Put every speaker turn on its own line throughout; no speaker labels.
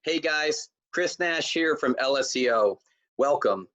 Hey guys, Chris Nash here from LSEO. Welcome.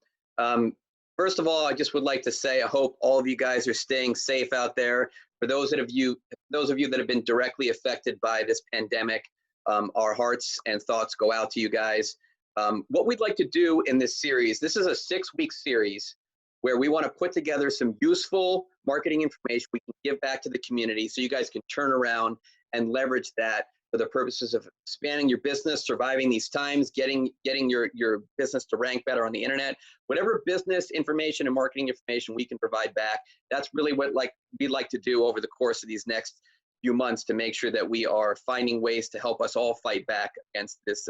First of all, I just would like to say I hope all of you guys are staying safe out there. For those of you that have been directly affected by this pandemic, our hearts and thoughts go out to you guys. What we'd like to do in this series, this is a 6-week series where we want to put together some useful marketing information we can give back to the community so you guys can turn around and leverage that for the purposes of expanding your business, surviving these times, getting your business to rank better on the internet. Whatever business information and marketing information we can provide back, that's really what we'd like to do over the course of these next few months to make sure that we are finding ways to help us all fight back against this,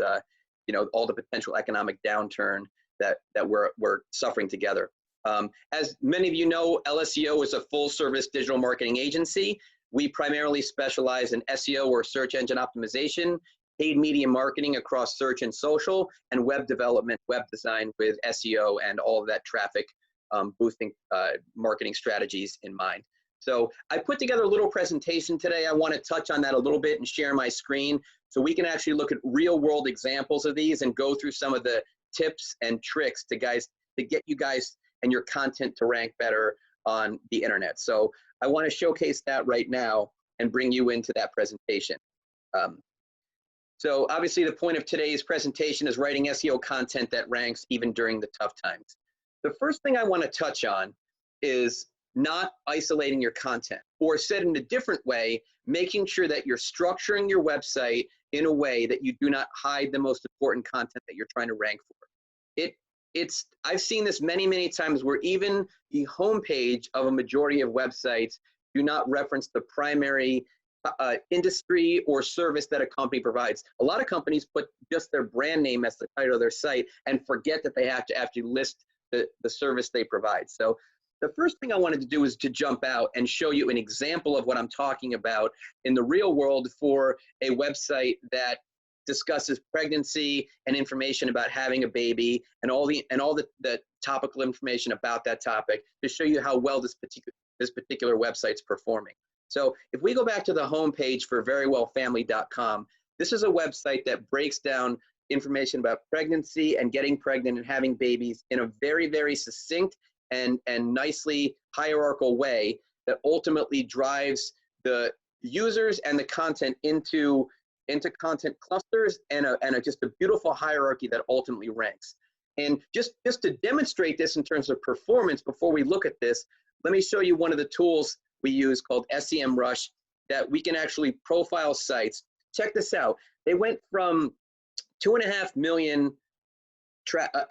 all the potential economic downturn that we're suffering together. As many of you know, LSEO is a full-service digital marketing agency. We primarily specialize in SEO, or search engine optimization, paid media marketing across search and social, and web development, web design with SEO and all of that traffic boosting marketing strategies in mind. So I put together a little presentation today. I want to touch on that a little bit and share my screen so we can actually look at real-world examples of these and go through some of the tips and tricks to get you guys and your content to rank better on the internet. So I want to showcase that right now and bring you into that presentation. So obviously the point of today's presentation is writing SEO content that ranks even during the tough times. The first thing I want to touch on is not isolating your content, or said in a different way, making sure that you're structuring your website in a way that you do not hide the most important content that you're trying to rank for. I've seen this many times where even the homepage of a majority of websites do not reference the primary industry or service that a company provides. A lot of companies put just their brand name as the title of their site and forget that they have to actually list the service they provide. So the first thing I wanted to do is to jump out and show you an example of what I'm talking about in the real world for a website that discusses pregnancy and information about having a baby and all the topical information about that topic to show you how well this particular website's performing. So if we go back to the home page for verywellfamily.com, this is a website that breaks down information about pregnancy and getting pregnant and having babies in a very succinct and nicely hierarchical way that ultimately drives the users and the content into content clusters and just a beautiful hierarchy that ultimately ranks. And just to demonstrate this in terms of performance, before we look at this, let me show you one of the tools we use called SEMrush that we can actually profile sites. Check this out. They went from 2.5 million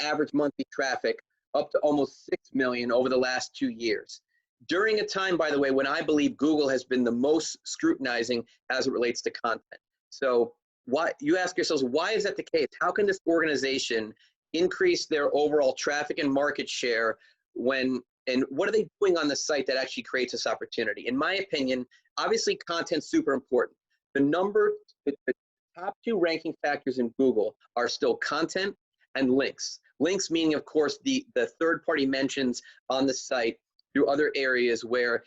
average monthly traffic up to almost 6 million over the last 2 years. During a time, by the way, when I believe Google has been the most scrutinizing as it relates to content. So you ask yourselves, why is that the case? How can this organization increase their overall traffic and market share and what are they doing on the site that actually creates this opportunity? In my opinion, obviously content's super important. The top 2 ranking factors in Google are still content and links. Links meaning, of course, the third-party mentions on the site through other areas where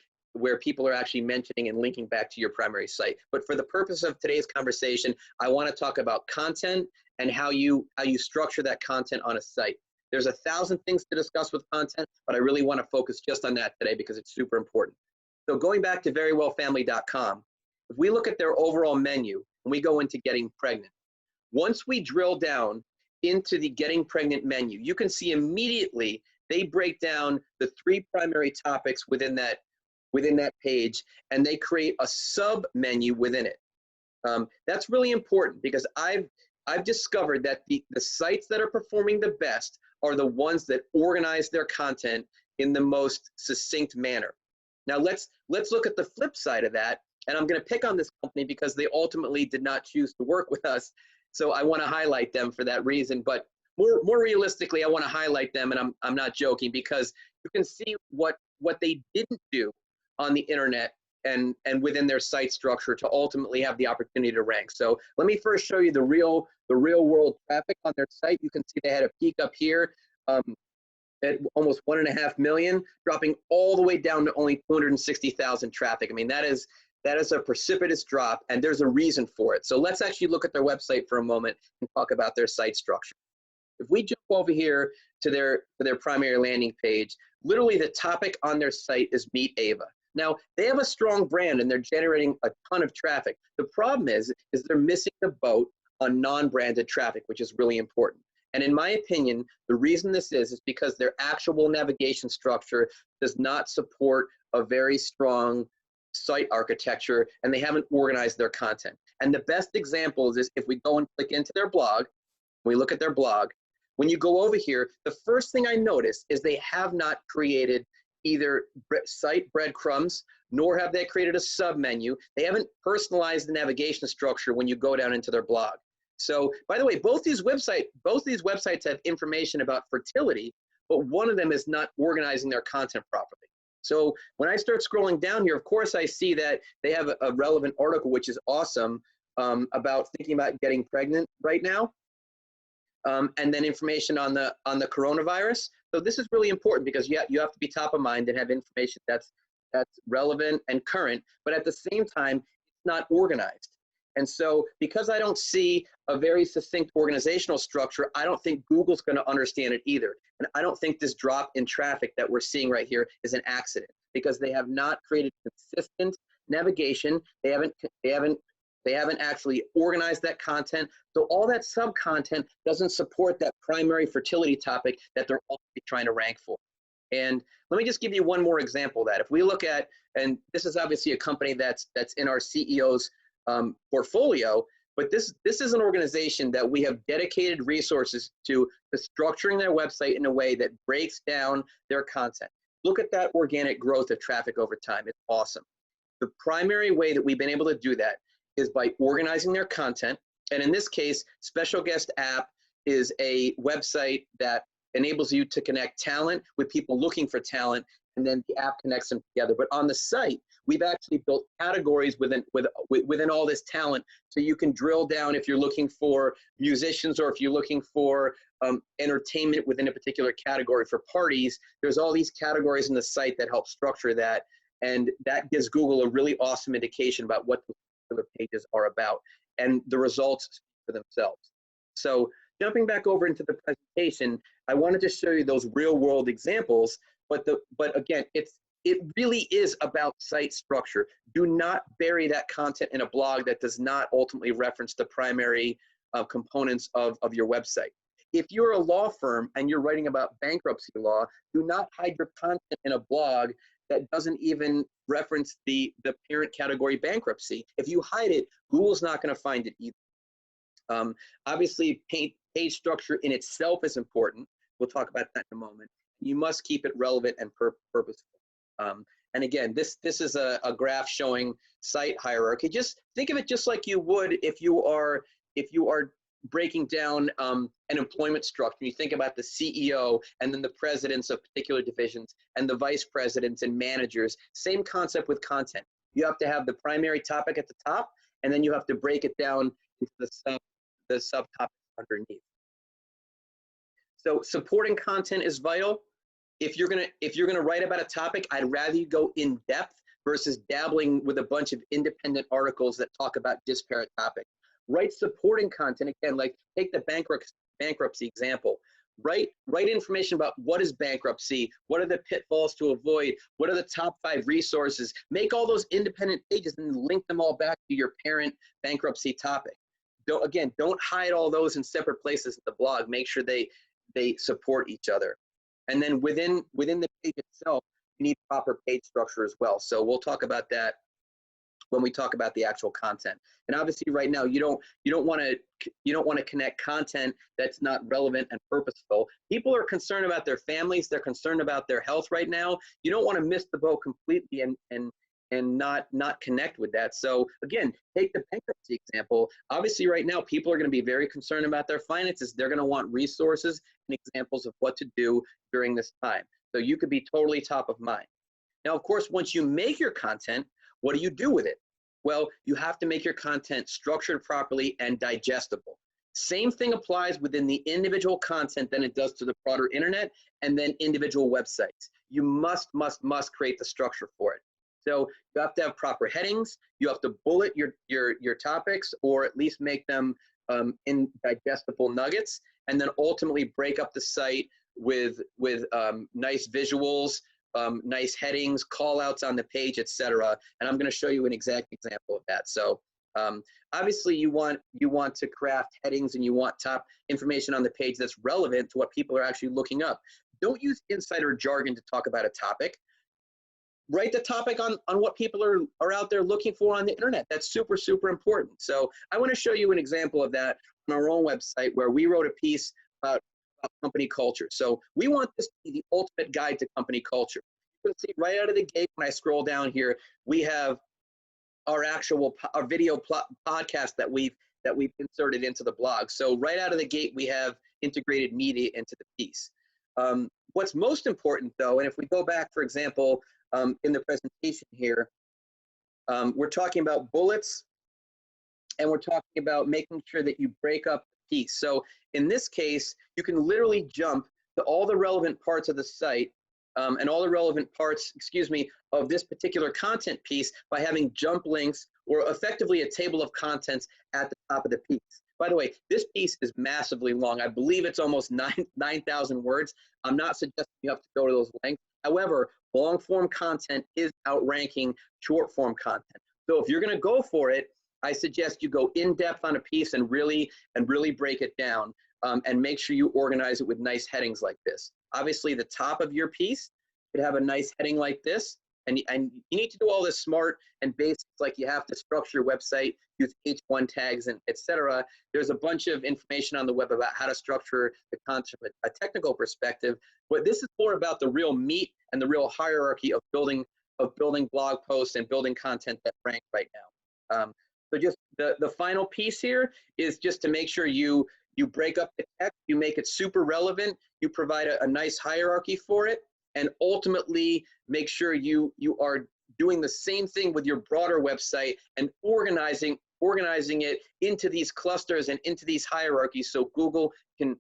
people are actually mentioning and linking back to your primary site. But for the purpose of today's conversation, I want to talk about content and how you structure that content on a site. There's 1,000 things to discuss with content, but I really want to focus just on that today because it's super important. So going back to verywellfamily.com, if we look at their overall menu and we go into getting pregnant, once we drill down into the getting pregnant menu, you can see immediately they break down the 3 primary topics within that page, and they create a sub menu within it. That's really important because I've discovered that the sites that are performing the best are the ones that organize their content in the most succinct manner. Now let's look at the flip side of that, and I'm going to pick on this company because they ultimately did not choose to work with us. So I want to highlight them for that reason, but more realistically, I want to highlight them, and I'm not joking, because you can see what they didn't do on the internet and within their site structure to ultimately have the opportunity to rank. So let me first show you the real world traffic on their site. You can see they had a peak up here at almost 1.5 million, dropping all the way down to only 260,000 traffic. I mean, that is that is a precipitous drop, and there's a reason for it. So let's actually look at their website for a moment and talk about their site structure. If we jump over here to their primary landing page, literally the topic on their site is Meet Ava. Now, they have a strong brand and they're generating a ton of traffic. The problem is they're missing the boat on non-branded traffic, which is really important. And in my opinion, the reason this is because their actual navigation structure does not support a very strong site architecture, and they haven't organized their content. And the best example is if we go and click into their blog, we look at their blog, when you go over here, the first thing I notice is they have not created either site breadcrumbs, nor have they created a sub-menu. They haven't personalized the navigation structure when you go down into their blog. So, by the way, both these websites have information about fertility, but one of them is not organizing their content properly. So when I start scrolling down here, of course, I see that they have a relevant article, which is awesome, about thinking about getting pregnant right now. And then information on the coronavirus. So this is really important because you have to be top of mind and have information that's relevant and current, but at the same time, it's not organized. And so because I don't see a very succinct organizational structure, I don't think Google's going to understand it either. And I don't think this drop in traffic that we're seeing right here is an accident, because they have not created consistent navigation. They haven't actually organized that content. So all that sub-content doesn't support that primary fertility topic that they're ultimately trying to rank for. And let me just give you one more example of that. If we look at, and this is obviously a company that's in our CEO's portfolio, but this is an organization that we have dedicated resources to structuring their website in a way that breaks down their content. Look at that organic growth of traffic over time. It's awesome. The primary way that we've been able to do that is by organizing their content. And in this case, Special Guest App is a website that enables you to connect talent with people looking for talent, and then the app connects them together. But on the site, we've actually built categories within all this talent, so you can drill down if you're looking for musicians or if you're looking for entertainment within a particular category for parties. There's all these categories in the site that help structure that, and that gives Google a really awesome indication about what the particular pages are about, and the results speak for themselves. So jumping back over into the presentation, I wanted to show you those real world examples, but again, it really is about site structure. Do not bury that content in a blog that does not ultimately reference the primary components of your website. If you're a law firm and you're writing about bankruptcy law, do not hide your content in a blog that doesn't even reference the parent category bankruptcy. If you hide it, Google's not going to find it either. Obviously, page structure in itself is important. We'll talk about that in a moment. You must keep it relevant and purposeful. And again, this is a graph showing site hierarchy. Just think of it just like you would if you are breaking down an employment structure. You think about the CEO and then the presidents of particular divisions and the vice presidents and managers. Same concept with content. You have to have the primary topic at the top, and then you have to break it down into the subtopics underneath. So supporting content is vital. If you're gonna write about a topic, I'd rather you go in depth versus dabbling with a bunch of independent articles that talk about disparate topics. Write supporting content. Again, like take the bankruptcy example. Write information about what is bankruptcy, what are the pitfalls to avoid, what are the top 5 resources. Make all those independent pages and link them all back to your parent bankruptcy topic. Don't hide all those in separate places in the blog. Make sure they support each other. And then within the page itself, you need proper page structure as well. So we'll talk about that when we talk about the actual content. And obviously right now you don't want to connect content that's not relevant and purposeful. People are concerned about their families, they're concerned about their health right now. You don't want to miss the boat completely and not connect with that. So again, take the bankruptcy example. Obviously right now people are going to be very concerned about their finances. They're going to want resources and examples of what to do during this time. So you could be totally top of mind. Now, of course, once you make your content, what do you do with it? Well, you have to make your content structured properly and digestible. Same thing applies within the individual content than it does to the broader internet and then individual websites. You must create the structure for it. So you have to have proper headings. You have to bullet your topics, or at least make them in digestible nuggets, and then ultimately break up the site with nice visuals, nice headings, call outs on the page, etc. And I'm going to show you an exact example of that. So obviously you want to craft headings, and you want top information on the page that's relevant to what people are actually looking up. Don't use insider jargon to talk about a topic. Write the topic on what people are out there looking for on the internet. That's super, super important. So I want to show you an example of that on our own website, where we wrote a piece about company culture. So we want this to be the ultimate guide to company culture. You can see right out of the gate, when I scroll down here, we have our video podcast that we've inserted into the blog. So right out of the gate, we have integrated media into the piece. What's most important though, and if we go back, for example, in the presentation here, we're talking about bullets, and we're talking about making sure that you break up the piece. So in this case, you can literally jump to all the relevant parts of the site, and all the relevant parts, of this particular content piece by having jump links, or effectively a table of contents at the top of the piece. By the way, this piece is massively long. I believe it's almost 9,000 words. I'm not suggesting you have to go to those lengths. However, long form content is outranking short form content. So if you're going to go for it, I suggest you go in depth on a piece and really break it down, and make sure you organize it with nice headings like this. Obviously, the top of your piece should have a nice heading like this. And you need to do all this smart and basics, like you have to structure your website, use H1 tags, and etc. There's a bunch of information on the web about how to structure the content from a technical perspective. But this is more about the real meat and the real hierarchy of building blog posts and building content that rank right now. So just the final piece here is just to make sure you break up the text, you make it super relevant, you provide a nice hierarchy for it, and ultimately make sure you are doing the same thing with your broader website and organizing it into these clusters and into these hierarchies, so Google can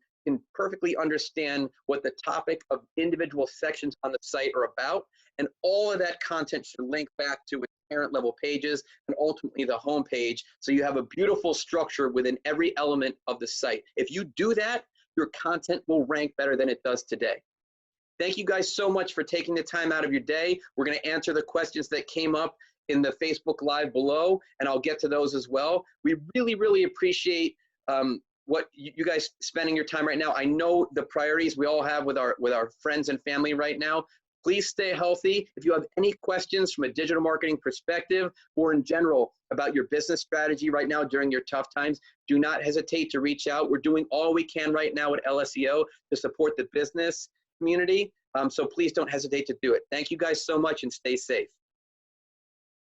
perfectly understand what the topic of individual sections on the site are about. And all of that content should link back to its parent level pages and ultimately the home page. So you have a beautiful structure within every element of the site. If you do that, your content will rank better than it does today. Thank you guys so much for taking the time out of your day. We're going to answer the questions that came up in the Facebook Live below, and I'll get to those as well. We really, really appreciate what you guys spending your time right now. I know the priorities we all have with our friends and family right now. Please stay healthy. If you have any questions from a digital marketing perspective or in general about your business strategy right now during your tough times, do not hesitate to reach out. We're doing all we can right now at LSEO to support the business community. So please don't hesitate to do it. Thank you guys so much, and stay safe.